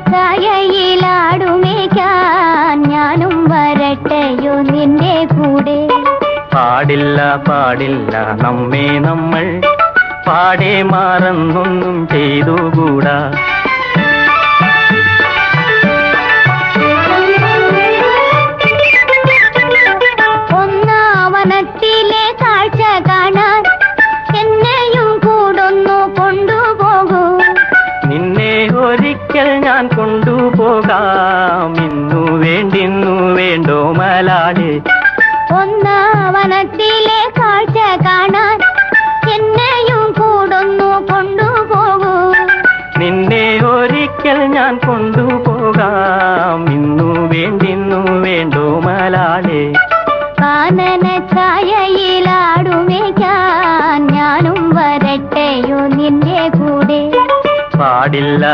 കാനനച്ചായയിലാടുമേക്കാൻ ഞാനും വരട്ടെയോ നിന്റെ കൂടെ. പാടില്ല പാടില്ല നമ്മെ നമ്മൾ പാടെ മാറന്നൊന്നും ചെയ്തുകൂടാ. ഒന്നാവനത്തിലെ കാഴ്ച കാണാൻ എന്നെയും കൂടൊന്നു കൊണ്ടുപോകൂ. നിന്നെ ഒരിക്കൽ ഞാൻ കൊണ്ടുപോകാം. ഇന്നു വേണ്ടിന്നു വേണ്ടോ മലാളെ. ഒന്നാവനത്തിലെ കാഴ്ച കാണാൻ എന്നെയും കൂടൊന്നു കൊണ്ടുപോകൂ. നിന്നെ ഒരിക്കൽ ഞാൻ കൊണ്ടുപോകാം. ഇന്നു വേണ്ടിന്നു വേണ്ടോ മലാളെ. കാനനച്ചായയിലാടുമേക്കാൻ ഞാനും വരട്ടെയോ നിന്റെ കൂടെ. പാടില്ല